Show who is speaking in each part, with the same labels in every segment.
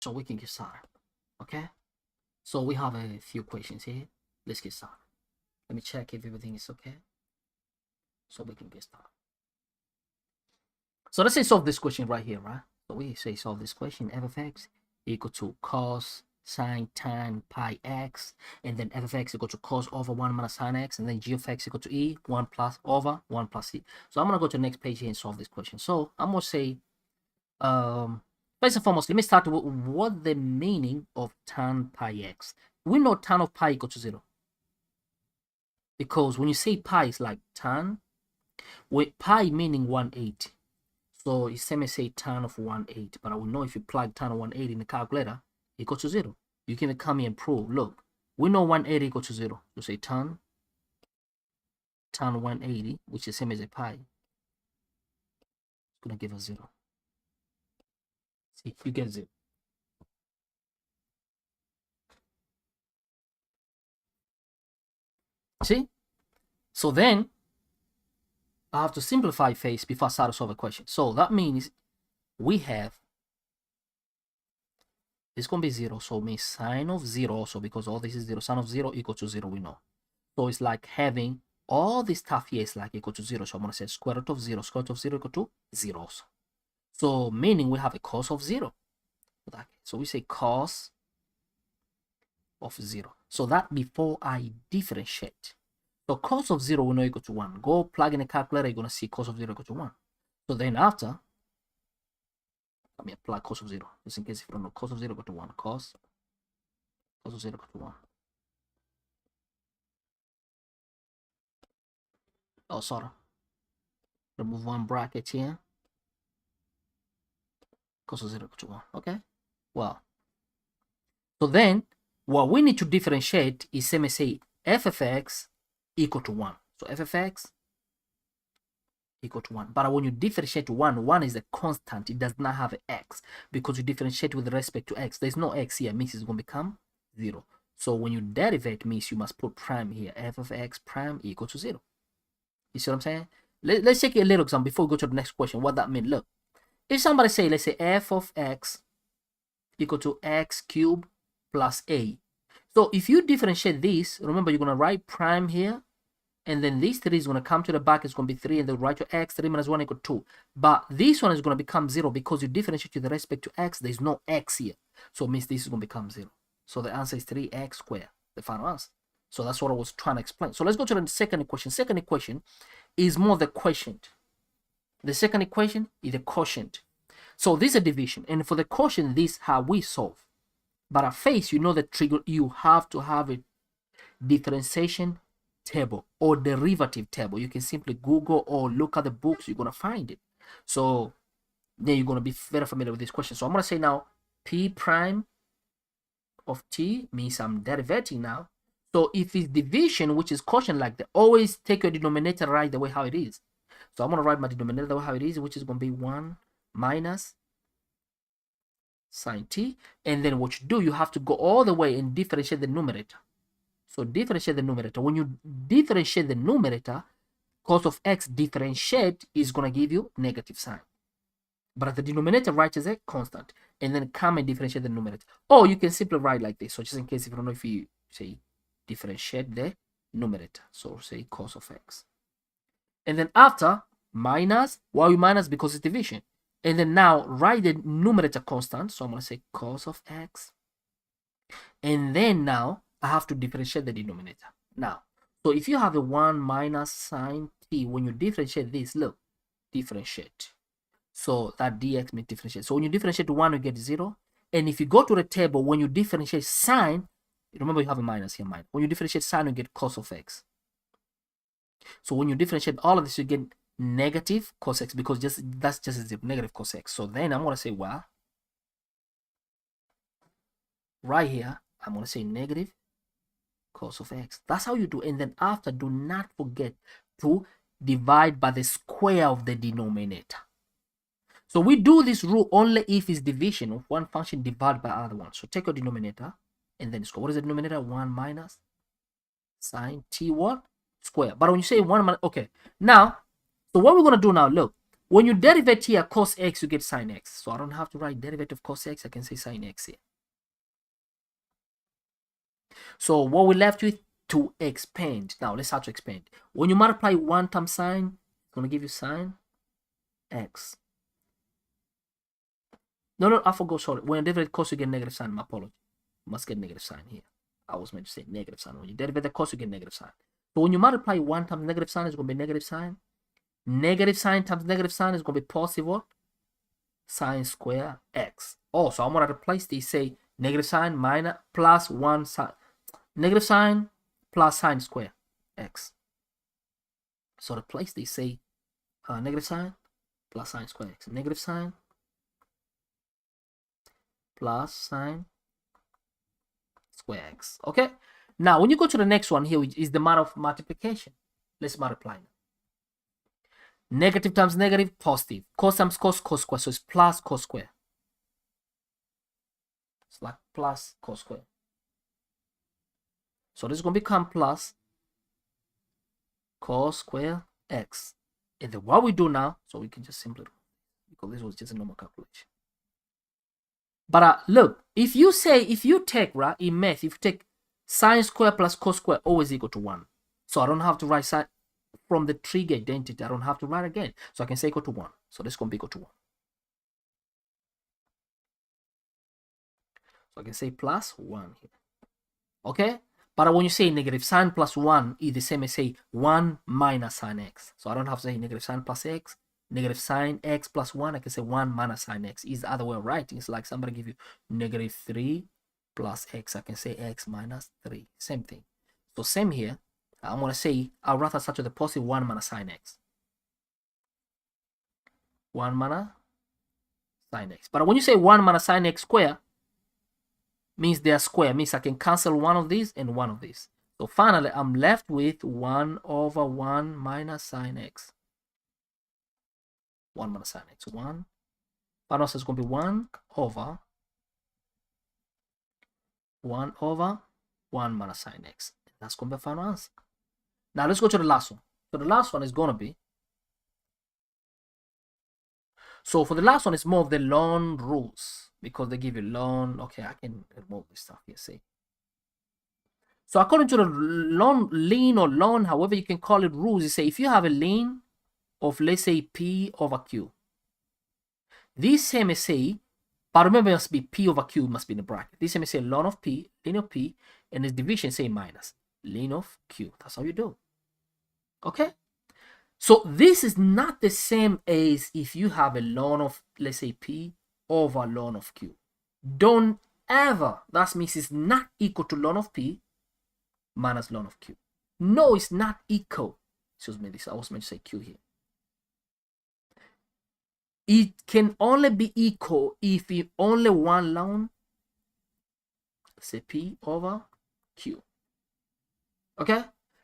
Speaker 1: So we can get started. Okay. So we have a few questions here. Let's get started. Let me check if everything is okay. So we can get started. So let's say solve this question right here, right? So we say solve this question. F of x equal to cos sine tan pi x, and then f of x equal to cos over 1 minus sine x, and then g of x equal to e 1 plus over 1 plus c. So I'm gonna go to the next page here and solve this question. So I'm gonna say first and foremost, let me start with what the meaning of tan pi x. We know tan of pi equal to 0, because when you say pi, it's like tan with pi meaning 180. So it's same as say tan of 180, but I will know if you plug tan of 180 in the calculator, equal to 0. You can come here and prove, look, we know 180 equal to 0. So say tan 180, which is same as a pi, it's gonna give us 0. See, you get 0. See? So then I have to simplify phase before I start to solve a question. So that means we have, it's going to be 0. So it means sine of 0 also, because all this is 0. Sine of 0 equal to 0, we know. So it's like having all this stuff here is like equal to 0. So I'm going to say square root of 0. Square root of 0 equal to 0 also. So meaning we have a cos of 0. So we say cos of 0. So that before I differentiate. So cos of 0 we know equal to 1. Go plug in a calculator, you're going to see cos of 0 equal to 1. So then after, let me apply cos of 0. Just in case if you don't know, cos of 0 equal to 1. Cos of 0 equal to 1. Oh, sorry. Remove one bracket here. Cos of 0 equal to 1. Okay? Well. So then, what we need to differentiate is same as say f of x equal to 1. So f of x equal to 1. But when you differentiate to 1, 1 is a constant. It does not have an x, because you differentiate with respect to x. There's no x here. Means it's going to become 0. So when you derivate, means you must put prime here. F of x prime equal to 0. You see what I'm saying? Let's take a little example before we go to the next question. What that means. Look, if somebody say, let's say f of x equal to x cubed plus a. So if you differentiate this, remember you're going to write prime here, and then this 3 is going to come to the back. It's going to be 3, and then write your x. 3 minus 1 equal 2. But this one is going to become 0 because you differentiate with respect to x. There's no x here. So it means this is going to become 0. So the answer is 3x squared, the final answer. So that's what I was trying to explain. So let's go to the second equation. Second equation is more the quotient. The second equation is the quotient. So this is a division. And for the quotient, this is how we solve. But at face, you know the trig, you have to have a differentiation table or derivative table. You can simply Google or look at the books, you're going to find it. So then you're going to be very familiar with this question. So I'm going to say now p prime of t means I'm derivating now. So if it's division, which is quotient like that, always take your denominator right the way how it is. So I'm going to write my denominator the way how it is, which is going to be 1 minus sine t. And then what you do, you have to go all the way and differentiate the numerator. So differentiate the numerator. When you differentiate the numerator, cos of x differentiate is going to give you negative sign. But the denominator write as a constant. And then come and differentiate the numerator. Or you can simply write like this. So just in case if you don't know, if you say differentiate the numerator. So say cos of x. And then after, minus. Why we minus? Because it's division. And then now write the numerator constant. So I'm going to say cos of x. And then now I have to differentiate the denominator. Now, so if you have a 1 minus sine t, when you differentiate this, look, differentiate. So that dx means differentiate. So when you differentiate to 1, you get 0. And if you go to the table, when you differentiate sine, remember you have a minus here, minus. When you differentiate sine, you get cos of x. So when you differentiate all of this, you get negative cos x, because that's just a negative cos x. So then I'm going to say, well, right here, I'm going to say negative cos of x. That's how you do. And then after, do not forget to divide by the square of the denominator. So we do this rule only if it's division of one function divided by other one. So take your denominator and then square. What is the denominator? 1 minus sine t what? Square. But when you say 1 minus, okay. Now, so what we're going to do now, look, When you derivate here cos x, you get sine x. So I don't have to write derivative of cos x. I can say sine x here. So what we're left with to expand. Now let's start to expand. When you multiply 1 times sine, it's going to give you sine x. No, I forgot, sorry. When you derivate cos, you get negative sign. My apology. You must get negative sign here. I was meant to say negative sign. When you derivate the cos, you get negative sign. So when you multiply 1 times negative sign, it's going to be negative sign. Negative sign times negative sign is going to be positive what? Sine square x. Oh, so I'm going to replace this. Say negative sign minus plus 1 sine. Negative sign plus sine square x. So replace this. Say negative sign plus sine square x. Negative sign plus sine square x. Okay. Now, when you go to the next one here, which is the matter of multiplication, let's multiply. Negative times negative, positive. Cos times cos, cos square. So it's plus cos square. It's like plus cos square. So this is going to become plus cos square x. And then what we do now, so we can just simply, because this was just a normal calculation. But look, if you take, right, in math, if you take sine square plus cos square always equal to 1. So I don't have to write sine from the trig identity. I don't have to write again. So I can say equal to 1. So this is going to be equal to 1. So I can say plus 1 here. Okay? But when you say negative sine plus 1 is the same as say 1 minus sine x. So I don't have to say negative sine plus x. Negative sine x plus 1, I can say 1 minus sine x. Is the other way of writing. It's like somebody give you negative 3 plus x. I can say x minus 3. Same thing. So same here. I'm going to say, I'll rather start with the positive 1 minus sine x. 1 minus sine x. But when you say 1 minus sine x square, means they are square. Means I can cancel one of these and one of these. So finally, I'm left with 1 over 1 minus sine x. 1 minus sine x. 1. Final answer is going to be 1 over 1 minus sine x. That's going to be the final answer. Now let's go to the last one. So the last one is going to be, so for the last one, it's more of the loan rules, because they give you loan. Okay, I can remove this stuff here, see. So according to the lien or loan, however you can call it, rules, you say if you have a lien of, let's say, P over Q, this same as say, but remember it must be P over Q, must be in the bracket. This same as say lien of P, and this division say minus lien of Q. That's how you do. Okay, so this is not the same as if you have a loan of, let's say, P over loan of Q. Don't ever, that means it's not equal to loan of P minus loan of Q. No, it's not equal. Excuse me, this I was meant to say Q here. It can only be equal if you only one loan, say P over Q. Okay?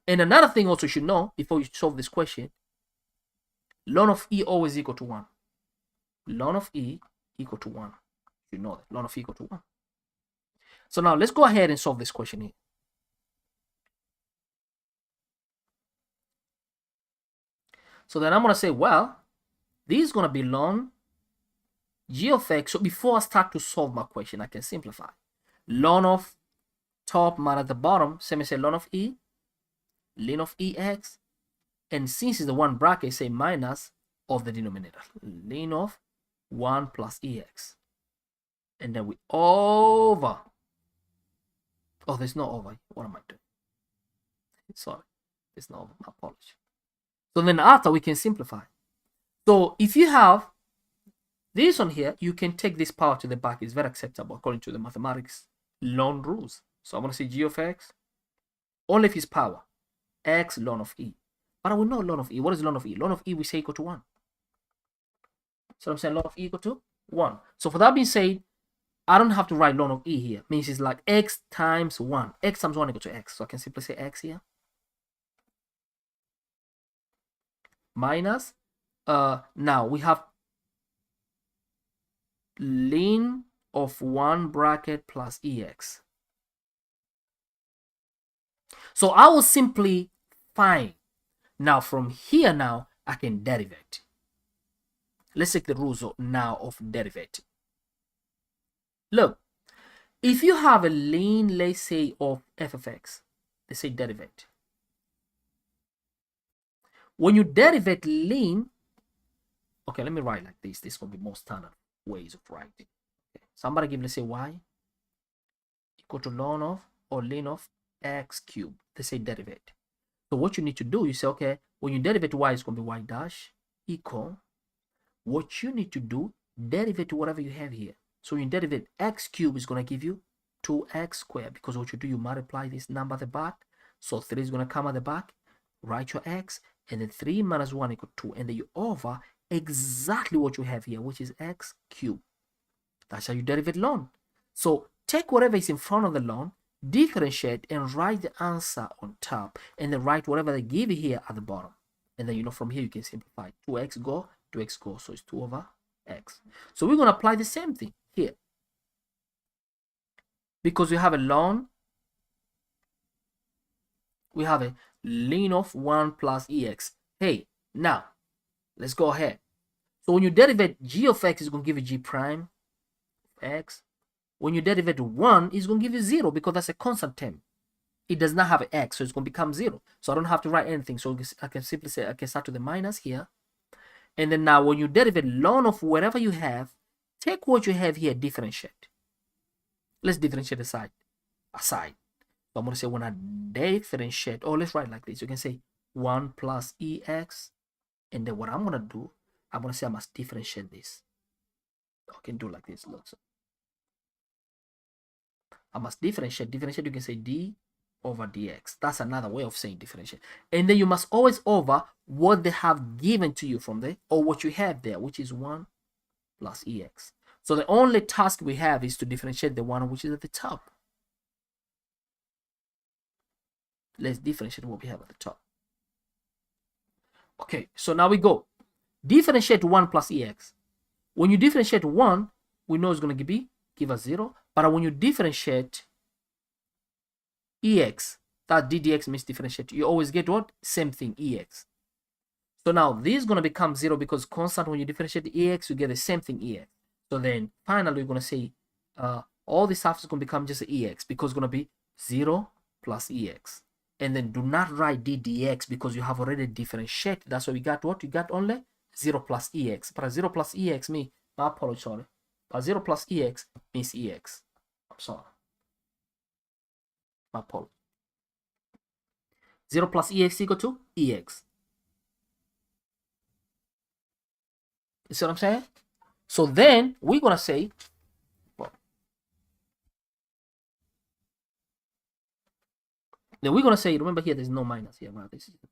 Speaker 1: And another thing also you should know before you solve this question, ln of E always equal to 1. Ln of E equal to 1. You know that. Ln of E equal to 1. So now let's go ahead and solve this question here. So then I'm going to say, well, this is going to be ln g of x. So before I start to solve my question, I can simplify. Ln of top minus the bottom, same as say ln of E, ln of EX, and since it's the one bracket, say minus of the denominator, ln of 1 plus EX. And then we over. Oh, there's no over. What am I doing? Sorry, there's no over. My apology. So then after we can simplify. So if you have this on here, you can take this power to the back. It's very acceptable according to the mathematics loan rules. So I'm going to say g of x, only if it's power, x ln of E. But I will know ln of E. What is ln of E? Ln of E we say equal to 1. So I'm saying ln of E equal to 1. So for that being said, I don't have to write ln of E here. Means it's like x times 1. X times 1 equal to x. So I can simply say x here. Minus, now we have ln of 1 bracket plus EX. So I will simply find. Now from here now, I can derivate. Let's take the rules now of derivative. Look, if you have a lane, let's say, of f of x, let's say derivative. When you derivate lane, okay, let me write like this. This will be more standard ways of writing. Okay. Somebody give, let's say, y equal to ln of or ln of x cubed. Let's say derivative. So what you need to do, you say, okay, when you derivate y, it's going to be y dash equal. What you need to do, derivate whatever you have here. So when you derivate x cubed is going to give you 2x squared, because what you do, you multiply this number at the back. So 3 is going to come at the back, write your x, and then 3 minus 1 equal 2, and then you over exactly what you have here, which is x cubed. That's how you derivate ln. So take whatever is in front of the ln, differentiate, and write the answer on top, and then write whatever they give you here at the bottom. And then, you know, from here you can simplify. 2x go, 2x go, so it's 2 over x. So we're going to apply the same thing here. Because we have a ln, we have a ln of 1 plus ex. Hey, now, let's go ahead. So when you derivate g of x, it's going to give you g prime x. When you derivate 1, it's going to give you 0, because that's a constant term. It does not have an x, so it's going to become 0. So I don't have to write anything. So I can simply say, I can start with the minus here. And then now when you derivate ln of whatever you have, take what you have here, differentiate. Let's differentiate aside. So I'm going to say when I differentiate, or let's write like this. You can say 1 plus ex. And then what I'm going to do, I'm going to say I must differentiate this. I can do like this. Look. So I must differentiate. Differentiate, you can say d over dx. That's another way of saying differentiate. And then you must always over what they have given to you from there, or what you have there, which is 1 plus ex. So the only task we have is to differentiate the one which is at the top. Let's differentiate what we have at the top. Okay, so now we go. Differentiate 1 plus ex. When you differentiate 1, we know it's going to give us 0. But when you differentiate ex, that d dx means differentiate. You always get what? Same thing, ex. So now this is going to become 0, because constant, when you differentiate the ex, you get the same thing, ex. So then finally, we're going to say all this stuff is going to become just ex, because it's going to be 0 plus ex. And then do not write d dx, because you have already differentiated. That's why we got what? You got only 0 plus ex. But 0 plus ex means, my apologies, sorry. But 0 plus ex means ex. I'm sorry. My apologies. 0 plus ex equal to ex. You see what I'm saying? So then we're going to say, well, then we're going to say, remember here, there's no minus here, right? This is the,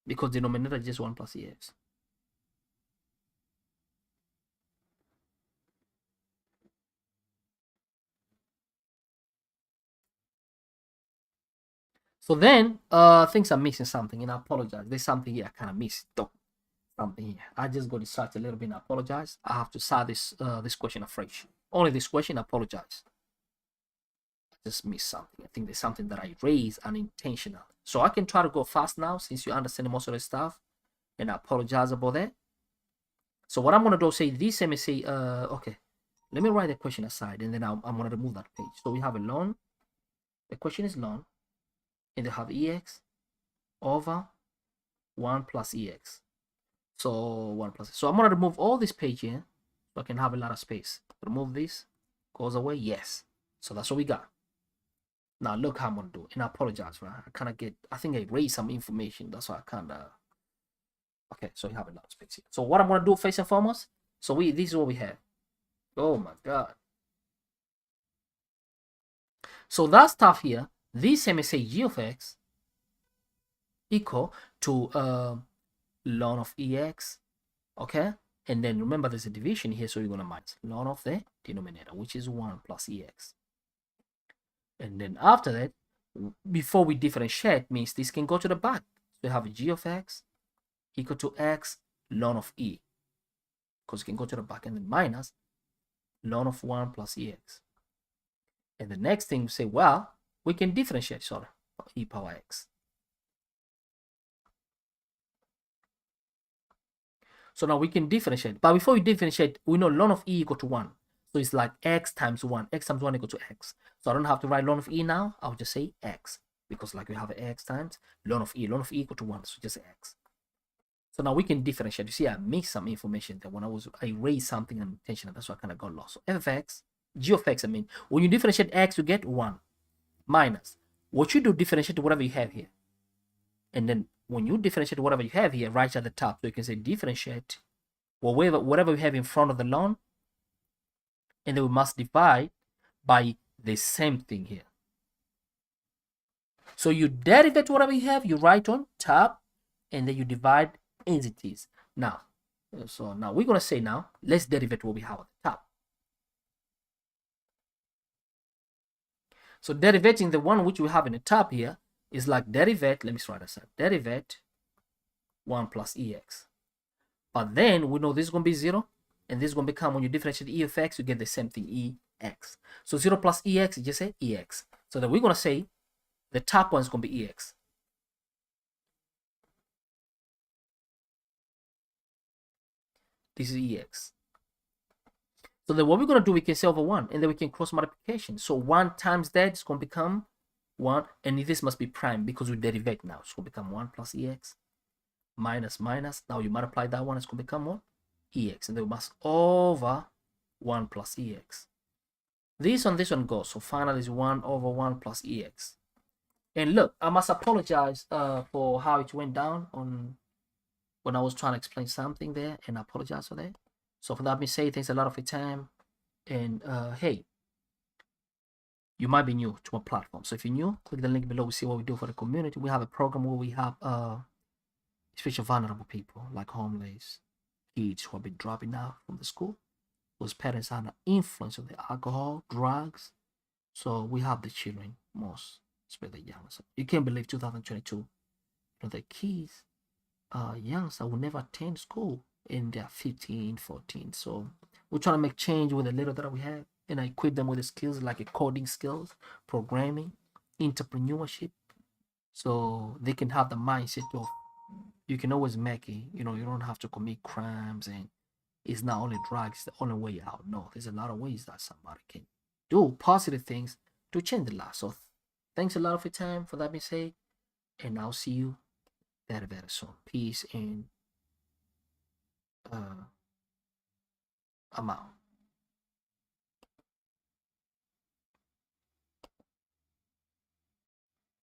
Speaker 1: because the denominator is just 1 plus ex. So then, things are missing something, and I apologize. There's something here I kind of missed. Something here. I just got distracted a little bit, and I apologize. I have to start this question afresh. Only this question, I apologize. I just missed something. I think there's something that I raised unintentional. So I can try to go fast now, since you understand most of the stuff, and I apologize about that. So what I'm going to do is say this, let me say, okay, let me write the question aside, and then I'm going to remove that page. So we have a ln. The question is ln. And they have ex over 1 plus ex. So 1 plus. So I'm going to remove all this page here, so I can have a lot of space. Remove this. Goes away. Yes. So that's what we got. Now look how I'm going to do it. And I apologize, right? I think I erased some information. That's why I kind of. Okay, so you have a lot of space here. So what I'm going to do first and foremost. So this is what we have. Oh my God. So that stuff here. This MSA g of x equal to ln of ex, okay? And then remember there's a division here, so you're going to minus ln of the denominator, which is 1 plus ex. And then after that, before we differentiate, means this can go to the back. So you have g of x equal to x ln of e, because it can go to the back, and then minus ln of 1 plus ex. And the next thing we say, well, we can differentiate, sorry, e power x. So now we can differentiate. But before we differentiate, we know ln of e equal to 1. So it's like x times 1. X times 1 equal to x. So I don't have to write ln of e now. I'll just say x. Because like we have x times ln of e. Ln of e equal to 1. So just x. So now we can differentiate. You see, I missed some information there when I erased something unintentionally. That's why I kind of got lost. So f of x, g of x, I mean, when you differentiate x, you get 1 minus. What you do, differentiate whatever you have here. And then when you differentiate whatever you have here, right at the top, so you can say differentiate whatever we have in front of the ln, and then we must divide by the same thing here. So you derivate whatever you have, you write on top, and then you divide entities. Now, so now we're going to say now, let's derivate what we have at the top. So derivating the one which we have in the top here is like derivate, let me write this out, derivate 1 plus ex. But then we know this is going to be 0, and this is going to become, when you differentiate e of x, you get the same thing, ex. So 0 plus ex, you just say ex. So then we're going to say the top one is going to be ex. This is ex. So then what we're going to do, we can say over 1, and then we can cross multiplication. So 1 times that is going to become 1, and this must be prime because we derivate now. It's going to become 1 plus ex minus minus. Now you multiply that one, it's going to become what? Ex. And then we must over 1 plus ex. This one goes. So finally is 1 over 1 plus ex. And look, I must apologize for how it went down on when I was trying to explain something there, and I apologize for that. So for that being said, thanks a lot of your time. And hey, you might be new to our platform. So if you're new, click the link below. We see what we do for the community. We have a program where we have especially vulnerable people like homeless kids who have been dropping out from the school, whose parents are under influence of the alcohol, drugs. So we have the children most, especially the young. So you can't believe 2022, you know, the kids, youngsters will never attend school and they're 15, 14. So we're trying to make change with the little that we have and equip them with the skills like coding skills, programming, entrepreneurship, so they can have the mindset of you can always make it. You know, you don't have to commit crimes, and it's not only drugs the only way out. No, there's a lot of ways that somebody can do positive things to change the life. So thanks a lot for your time. For that being said, and I'll see you very, very soon. Peace and I'm out.